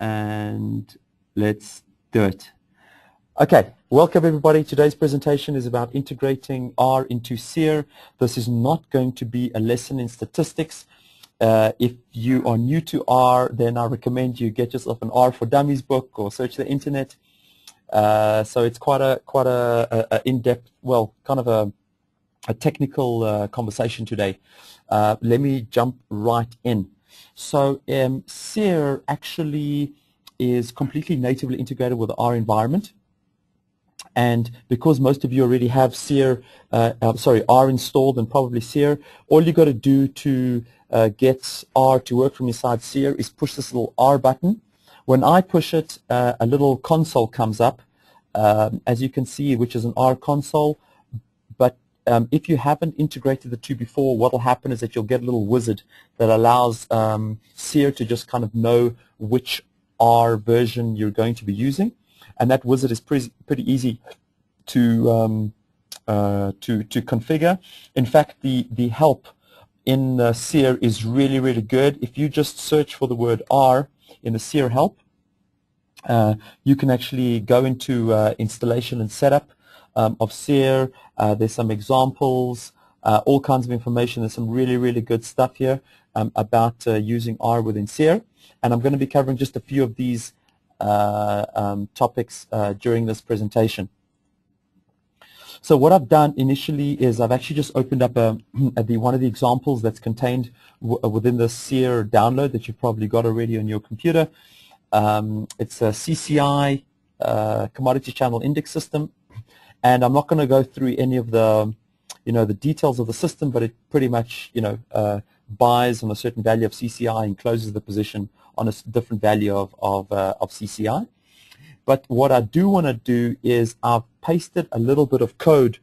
and let's do it. Okay, welcome everybody. Today's presentation is about integrating R into Seer. This is not going to be a lesson in statistics. If you are new to R, then I recommend you get yourself an R for Dummies book or search the internet. So it's quite a in-depth, well, kind of a technical conversation today. Let me jump right in. So Seer actually is completely natively integrated with the R environment. And because most of you already have R installed and probably Seer, all you got to do to get R to work from inside Seer is push this little R button. When I push it, a little console comes up, as you can see, which is an R console. But if you haven't integrated the two before, what will happen is that you'll get a little wizard that allows Seer to just kind of know which R version you're going to be using. And that wizard is pretty easy to configure. In fact, the help in Seer is really good. If you just search for the word R in the Seer help, you can actually go into installation and setup of Seer. There's some examples, all kinds of information. There's some really good stuff here about using R within Seer. And I'm going to be covering just a few of these topics during this presentation. So what I've done initially is I've actually just opened up one of the examples that's contained within the Seer download that you've probably got already on your computer. It's a CCI commodity channel index system, and I'm not going to go through any of the the details of the system, but it pretty much buys on a certain value of CCI and closes the position on a different value of CCI. But what I do want to do is I've pasted a little bit of code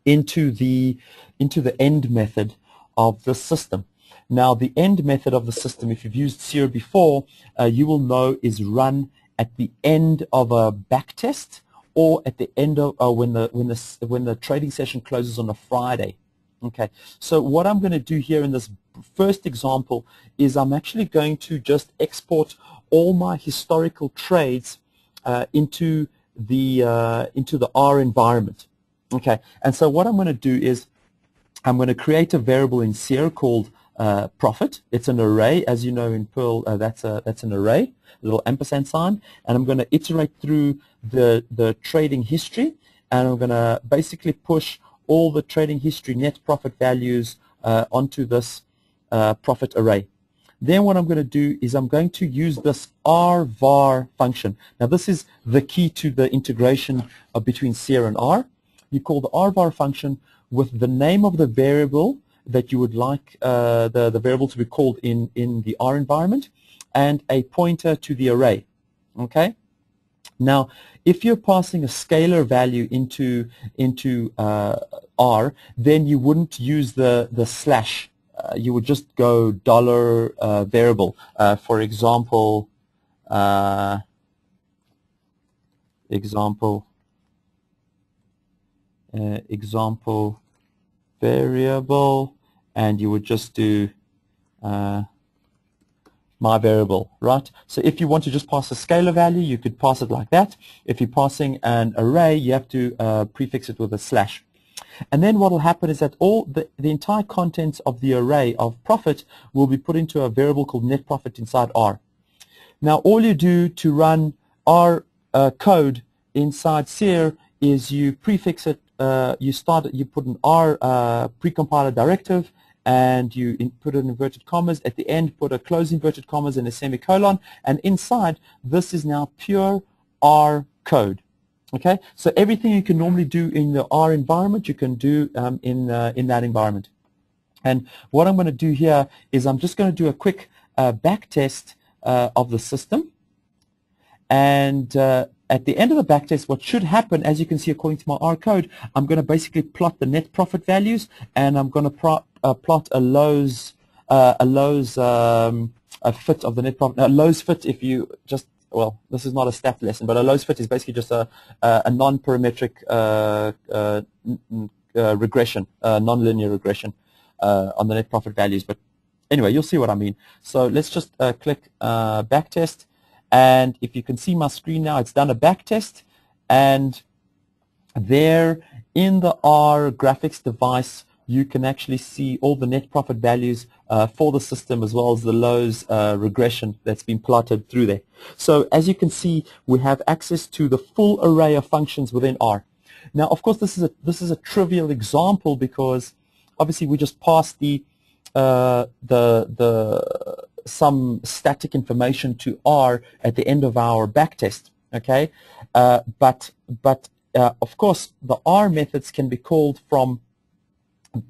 into the end method of the system. Now, the end method of the system, if you've used Seer before, you will know is run at the end of a back test or at the end of when the trading session closes on a Friday. Okay, so what I'm going to do here in this first example is I'm actually going to just export all my historical trades into the R environment. Okay, and so what I'm going to do is I'm going to create a variable in Seer called profit. It's an array, as you know in Perl. That's an array, a little ampersand sign, and I'm going to iterate through the trading history, and I'm going to basically push all the trading history net profit values onto this profit array. Then what I'm going to do is I'm going to use this rvar function. Now this is the key to the integration between Seer and R. You call the rvar function with the name of the variable that you would like the variable to be called in the R environment and a pointer to the array. Okay? Now, if you're passing a scalar value into R, then you wouldn't use the slash. You would just go dollar variable. For example, example variable, and you would just do my variable, right? So if you want to just pass a scalar value, you could pass it like that. If you're passing an array, you have to prefix it with a slash. And then what will happen is that all the entire contents of the array of profit will be put into a variable called net profit inside R. Now all you do to run R code inside Seer is you prefix it, you put an R precompiler directive, and you put in inverted commas. At the end, put a close inverted commas and a semicolon, and inside, this is now pure R code. Okay, so everything you can normally do in the R environment, you can do in that environment. And what I'm going to do here is I'm just going to do a quick back test of the system. And at the end of the backtest, what should happen, as you can see according to my R code, I'm going to basically plot the net profit values, and I'm going to plot a Lowe's fit of the net profit. Now, Lowe's fit, if you just, well, this is not a stat lesson, but a Lowe's fit is basically just a non-parametric regression, non-linear regression on the net profit values. But anyway, you'll see what I mean. So let's just click backtest. And if you can see my screen now, it's done a back test, and there in the R graphics device, you can actually see all the net profit values for the system, as well as the lows regression that's been plotted through there. So as you can see, we have access to the full array of functions within R. Now, of course, this is a trivial example, because obviously we just passed some static information to R at the end of our backtest. Okay, but of course, the R methods can be called from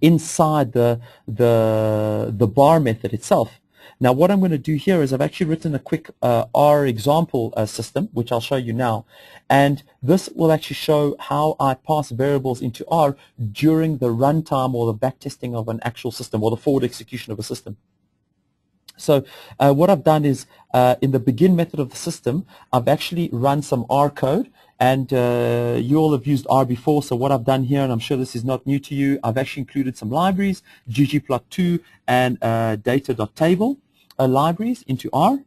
inside the bar method itself. Now, what I'm going to do here is I've actually written a quick R example system, which I'll show you now, and this will actually show how I pass variables into R during the runtime or the backtesting of an actual system, or the forward execution of a system. So what I've done is, in the begin method of the system, I've actually run some R code, and you all have used R before, so what I've done here, and I'm sure this is not new to you, I've actually included some libraries, ggplot2 and data.table libraries into R.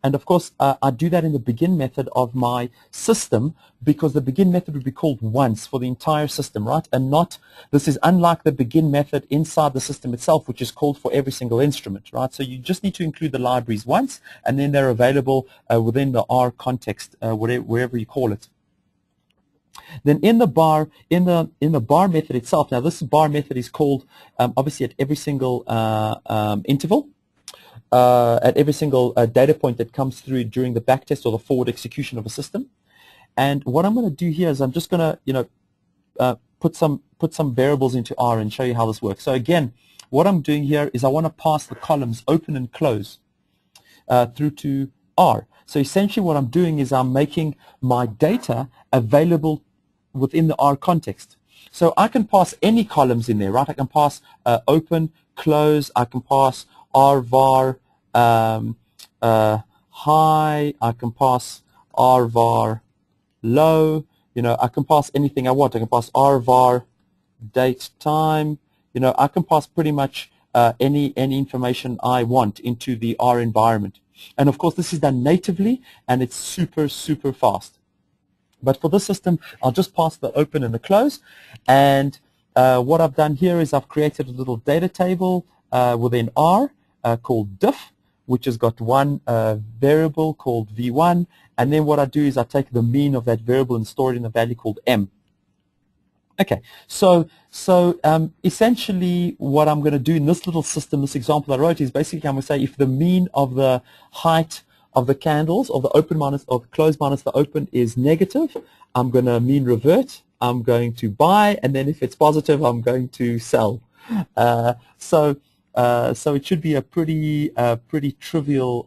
And of course, I do that in the begin method of my system, because the begin method would be called once for the entire system, right? And not, this is unlike the begin method inside the system itself, which is called for every single instrument, right? So you just need to include the libraries once, and then they're available within the R context, wherever you call it. Then in the bar method itself, now this bar method is called obviously at every single interval. At every single data point that comes through during the backtest or the forward execution of a system. And what I'm going to do here is I'm just going to, put some variables into R and show you how this works. So again, what I'm doing here is I want to pass the columns open and close through to R. So essentially what I'm doing is I'm making my data available within the R context. So I can pass any columns in there, right? I can pass open, close, I can pass R var high, I can pass R var low, I can pass anything I want. I can pass R var date time, I can pass pretty much any information I want into the R environment. And of course, this is done natively, and it's super, super fast. But for this system, I'll just pass the open and the close. And what I've done here is I've created a little data table within R called diff, which has got one variable called v1, and then what I do is I take the mean of that variable and store it in a value called m. Okay, so essentially what I'm going to do in this little system, this example I wrote, is basically I'm going to say if the mean of the height of the candles, or the open minus, or the close minus the open, is negative, I'm going to mean revert, I'm going to buy, and then if it's positive, I'm going to sell. So it should be a pretty trivial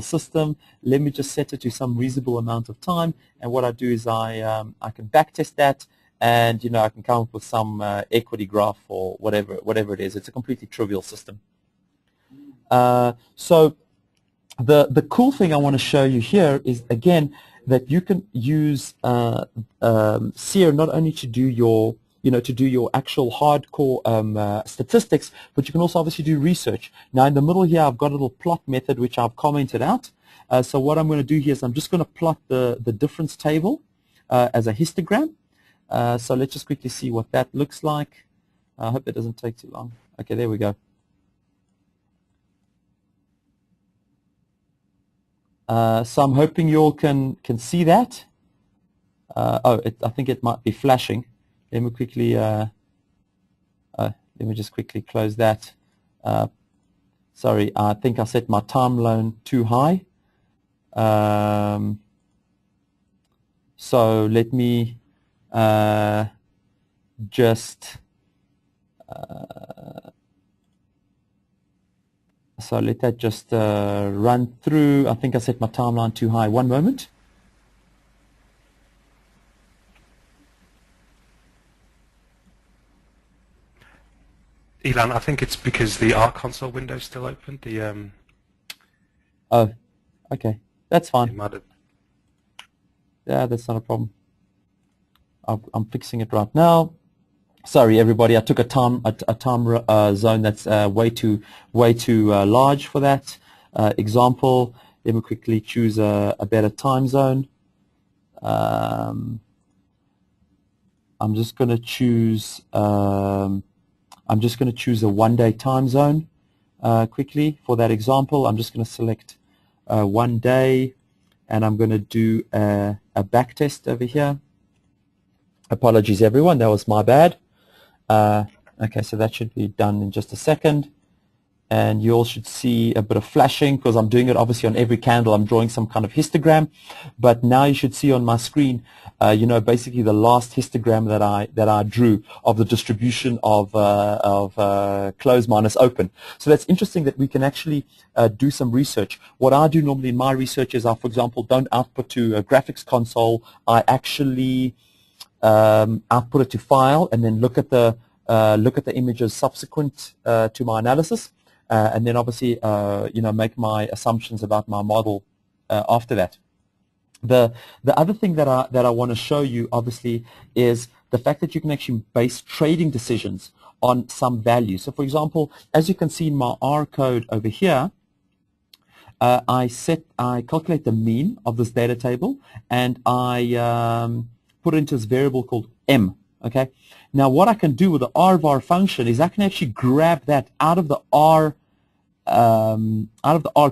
system. Let me just set it to some reasonable amount of time, and what I do is I can backtest that, and I can come up with some equity graph or whatever it is. It's a completely trivial system. So the cool thing I want to show you here is, again, that you can use Seer not only to do your actual hardcore statistics, but you can also obviously do research. Now in the middle here, I've got a little plot method which I've commented out. So what I'm going to do here is I'm just going to plot the difference table as a histogram. So let's just quickly see what that looks like. I hope it doesn't take too long. Okay, there we go. So I'm hoping you all can see that. I think it might be flashing. Let me quickly just quickly close that. Sorry, I think I set my timeline too high. So let me so let that just run through. I think I set my timeline too high. One moment. Ilan, I think it's because the R console window is still open. The Oh, okay, that's fine. have... Yeah, that's not a problem. I'm fixing it right now. Sorry, everybody. I took a time zone that's way too large for that example. Let me quickly choose a better time zone. I'm just going to choose a 1-day time zone quickly for that example. I'm just going to select 1 day, and I'm going to do a back test over here. Apologies, everyone. That was my bad. Okay, so that should be done in just a second. And you all should see a bit of flashing because I'm doing it obviously on every candle. I'm drawing some kind of histogram, but now you should see on my screen, basically the last histogram that I drew of the distribution of close minus open. So that's interesting that we can actually do some research. What I do normally in my research is I, for example, don't output to a graphics console. I actually output it to file and then look at the images subsequent to my analysis. And then obviously, make my assumptions about my model after that. The other thing that I want to show you, obviously, is the fact that you can actually base trading decisions on some value. So, for example, as you can see in my R code over here, I calculate the mean of this data table, and I put it into this variable called M. Okay. Now, what I can do with the R-var function is I can actually grab that out of the R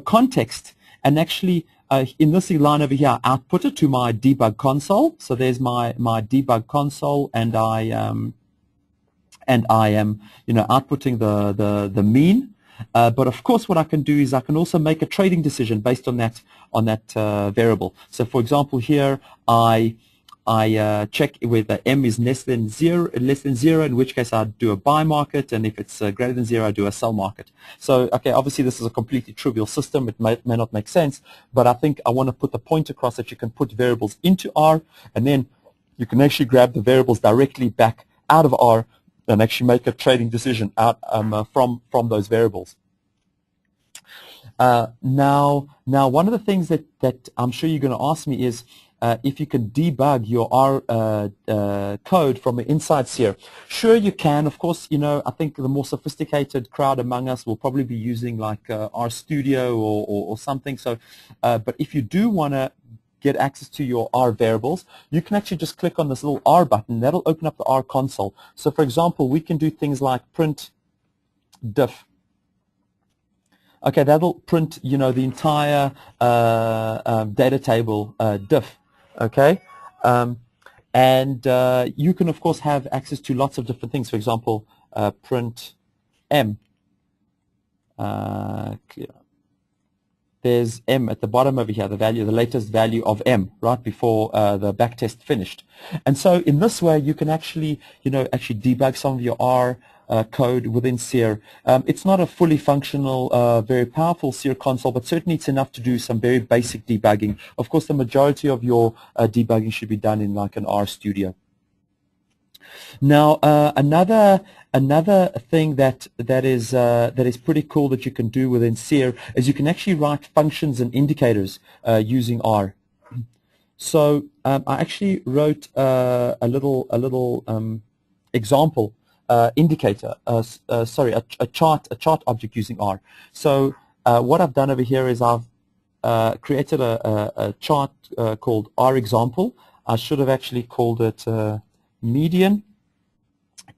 context, and actually in this line over here, output it to my debug console. So there's my debug console, and I am outputting the mean. But of course, what I can do is I can also make a trading decision based on that variable. So, for example, here I check whether M is less than zero, in which case I do a buy market, and if it's greater than 0, I do a sell market. So, okay, obviously this is a completely trivial system. It may not make sense, but I think I want to put the point across that you can put variables into R, and then you can actually grab the variables directly back out of R and actually make a trading decision out from those variables. Now, one of the things that I'm sure you're going to ask me is, if you can debug your R code from inside Seer. Sure, you can. Of course, I think the more sophisticated crowd among us will probably be using like R Studio or something. So, but if you do want to get access to your R variables, you can actually just click on this little R button. That'll open up the R console. So, for example, we can do things like print diff. Okay, that'll print, the entire data table diff. Okay, and you can of course have access to lots of different things. For example, print M. There's M at the bottom over here, the latest value of M, right before the backtest finished. And so in this way, you can actually, debug some of your R code within Seer. It's not a fully functional, very powerful Seer console, but certainly it's enough to do some very basic debugging. Of course, the majority of your debugging should be done in like an R Studio. Now, another thing that is pretty cool that you can do within Seer is you can actually write functions and indicators using R. So I actually wrote a little example indicator. A chart object using R. So what I've done over here is I've created a chart called R example. I should have actually called it median.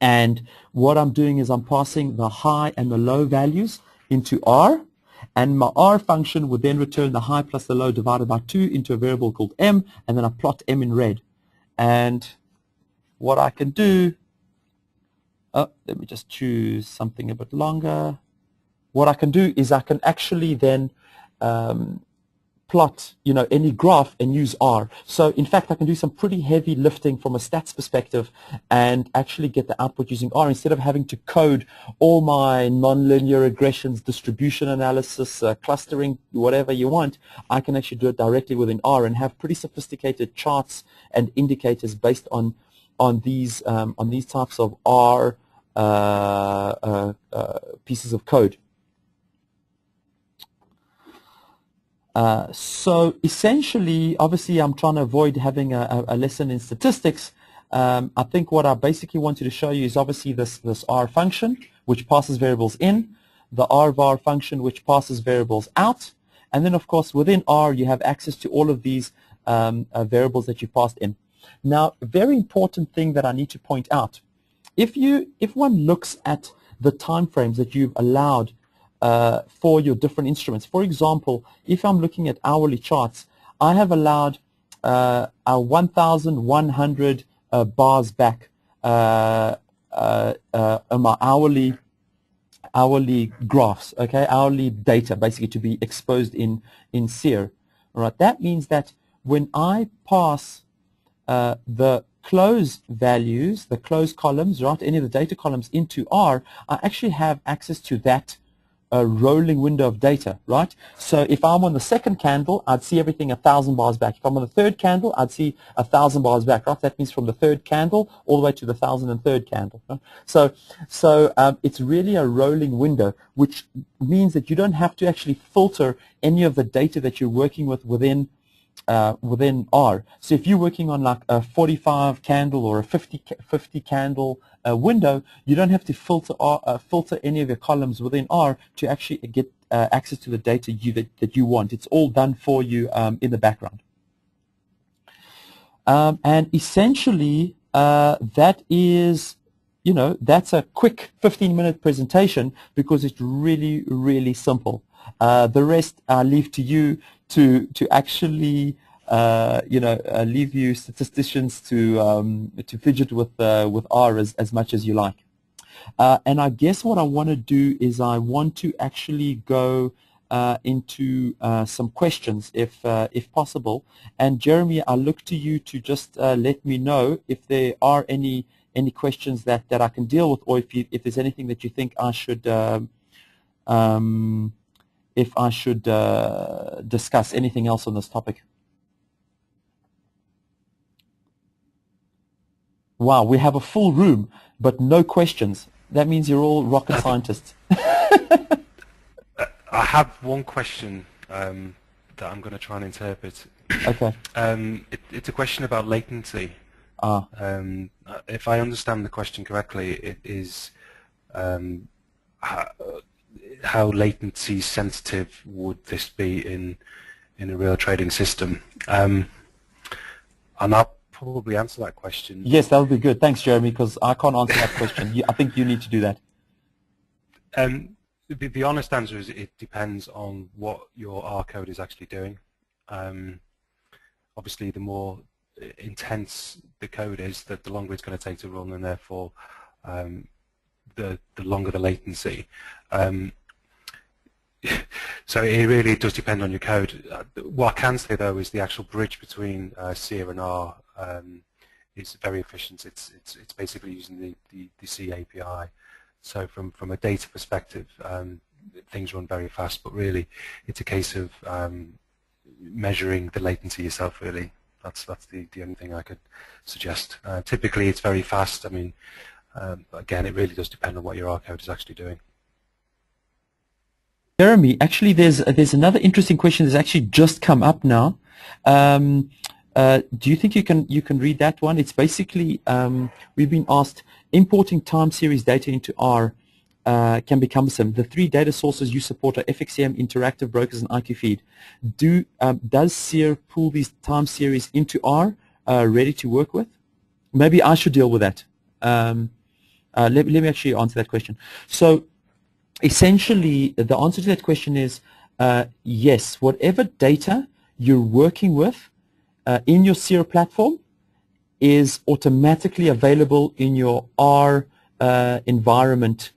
And what I'm doing is I'm passing the high and the low values into R, and my R function would then return the high plus the low divided by 2 into a variable called M, and then I plot M in red. And what I can do, let me just choose something a bit longer. What I can do is I can actually then plot, any graph and use R. So in fact, I can do some pretty heavy lifting from a stats perspective and actually get the output using R instead of having to code all my nonlinear regressions, distribution analysis, clustering, whatever you want. I can actually do it directly within R and have pretty sophisticated charts and indicators based on these types of R pieces of code. So essentially, obviously, I'm trying to avoid having a lesson in statistics. I think what I basically wanted to show you is obviously this R function, which passes variables in, the R var function, which passes variables out, And then, of course, within R, you have access to all of these variables that you passed in. Now, a very important thing that I need to point out, if one looks at the time frames that you've allowed for your different instruments, for example, if I'm looking at hourly charts, I have allowed a 1,100 bars back on my hourly graphs, okay, hourly data basically to be exposed in Seer. All right, that means that when I pass the close values, the close columns, right, any of the data columns into R, I actually have access to that rolling window of data, right? So if I'm on the second candle, I'd see everything 1,000 bars back. If I'm on the third candle, I'd see 1,000 bars back, right? That means from the third candle all the way to the 1,003rd candle. Right? So it's really a rolling window, which means that you don't have to actually filter any of the data that you're working with within R. So if you're working on like a 45 candle or a 50 candle window, you don't have to filter any of your columns within R to actually get access to the data that you want. It's all done for you in the background. And essentially, that is, that's a quick 15-minute presentation because it's really, really simple. The rest I leave to you to actually, leave you statisticians to fidget with R as much as you like. And I guess what I want to do is I want to actually go into some questions if possible. And Jeremy, I look to you to just let me know if there are any questions that I can deal with, or if there's anything that you think I should discuss anything else on this topic. Wow, we have a full room, but no questions. That means you're all rocket scientists. I have one question that I'm going to try and interpret. Okay. It's a question about latency. If I understand the question correctly, it is how latency sensitive would this be in a real trading system? And I'll probably answer that question. Yes, that would be good. Thanks, Jeremy, because I can't answer that question. I think you need to do that. The honest answer is it depends on what your R code is actually doing. Obviously, the more intense the code is, the longer it's going to take to run, and therefore the longer the latency. So it really does depend on your code. What I can say though is the actual bridge between Seer and R is very efficient. It's basically using the C API. So from a data perspective, things run very fast. But really, it's a case of measuring the latency yourself. Really, that's the only thing I could suggest. Typically, it's very fast. I mean, again, it really does depend on what your R code is actually doing. Jeremy, actually, there's another interesting question that's actually just come up now. Do you think you can read that one? It's basically we've been asked, importing time series data into R can be cumbersome. The three data sources you support are FXCM, Interactive Brokers, and IQ Feed. Does Seer pull these time series into R ready to work with? Maybe I should deal with that. Let me actually answer that question. So essentially, the answer to that question is yes. Whatever data you're working with in your Seer platform is automatically available in your R environment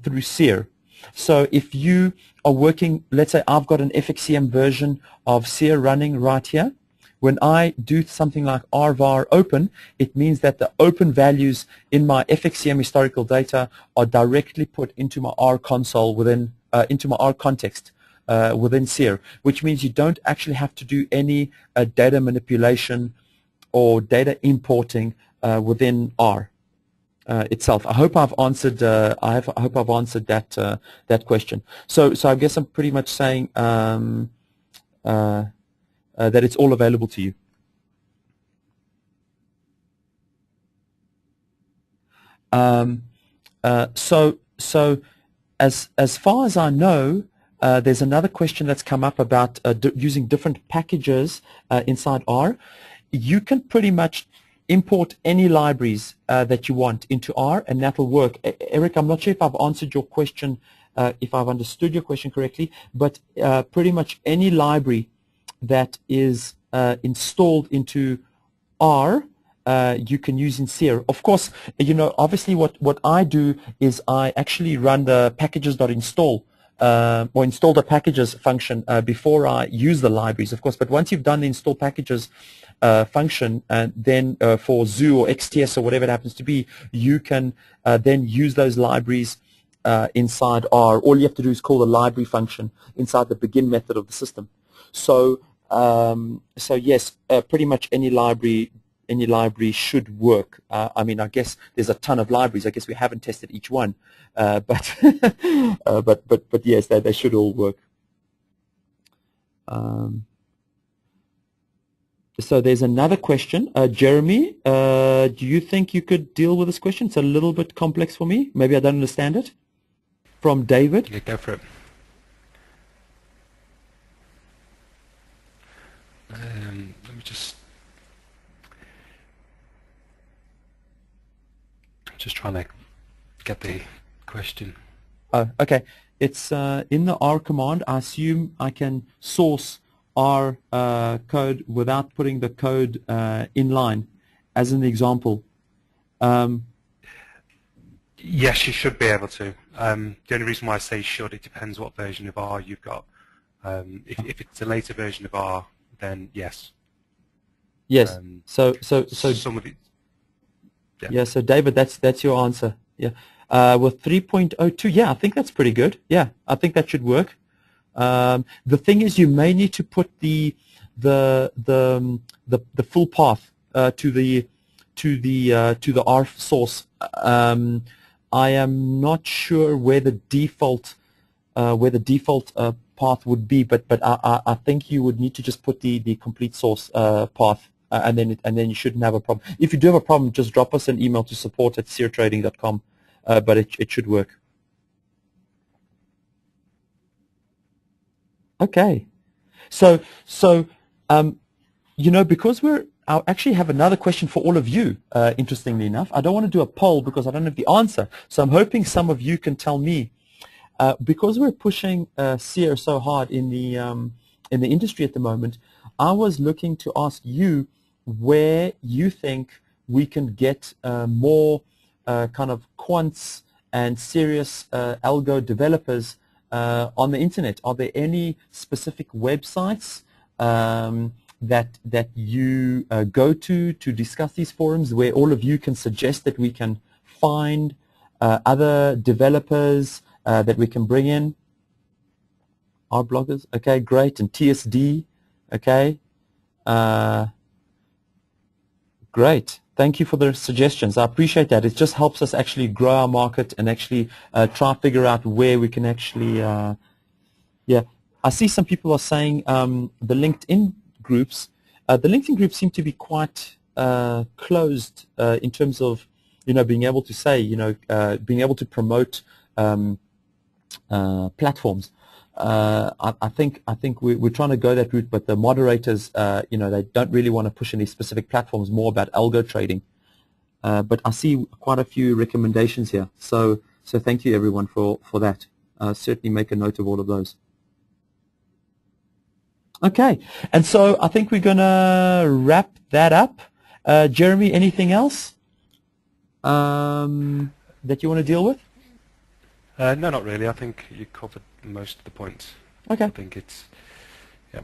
through Seer. So if you are working, let's say I've got an FXCM version of Seer running right here. When I do something like rvar open, it means that the open values in my FXCM historical data are directly put into my R console into my R context within Seer, which means you don't actually have to do any data manipulation or data importing within R itself. I hope I've answered. I hope I've answered that question. So I guess I'm pretty much saying that it's all available to you. So as far as I know, there's another question that's come up about using different packages inside R. You can pretty much import any libraries that you want into R, and that will work. Eric, I'm not sure if I've answered your question, if I've understood your question correctly, but pretty much any library that is installed into R, you can use in Seer. Of course, obviously what I do is I actually run the packages.install or install the packages function before I use the libraries, of course. But once you've done the install packages function, and then for Zoo or XTS or whatever it happens to be, you can then use those libraries inside R. All you have to do is call the library function inside the begin method of the system. So yes, pretty much any library should work. I mean, I guess there's a ton of libraries. I guess we haven't tested each one, but but yes, they should all work. So there's another question. Jeremy, do you think you could deal with this question? It's a little bit complex for me. Maybe I don't understand it. From David. Yeah, go for it. Let me just... I'm just trying to get the question. Oh, okay. It's in the R command. I assume I can source R code without putting the code in line, as an example. Yes, you should be able to. The only reason why I say should, it depends what version of R you've got. If it's a later version of R, then yes. Yes. So some of it. Yeah. So David, that's your answer. Yeah. With 3.02, yeah, I think that's pretty good. Yeah, I think that should work. The thing is, you may need to put the full path to the R source. I am not sure where the default path would be, but I think you would need to just put the complete source path, and then you shouldn't have a problem. If you do have a problem, just drop us an email to support@seertrading.com. But it should work. Okay, so because I actually have another question for all of you. Interestingly enough, I don't want to do a poll because I don't have the answer. So I'm hoping some of you can tell me, because we're pushing Seer so hard in the industry at the moment. I was looking to ask you where you think we can get more kind of quants and serious algo developers on the internet. Are there any specific websites that you go to discuss these forums, where all of you can suggest that we can find other developers that we can bring in? R bloggers, okay, great, and TSD, okay, great. Thank you for the suggestions. I appreciate that. It just helps us actually grow our market and actually try to figure out where we can actually, yeah. I see some people are saying the LinkedIn groups. The LinkedIn groups seem to be quite closed in terms of, being able to say, being able to promote platforms. I think we're trying to go that route, but the moderators, they don't really want to push any specific platforms, more about algo trading. But I see quite a few recommendations here, so thank you everyone for that. Certainly make a note of all of those. Okay, and so I think we're gonna wrap that up. Jeremy, anything else that you want to deal with? No, not really. I think you covered most of the points. Okay. I think it's, yeah.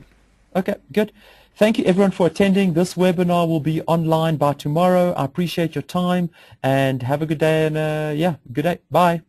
Okay, good. Thank you everyone for attending. This webinar will be online by tomorrow. I appreciate your time and have a good day, and yeah, good day. Bye.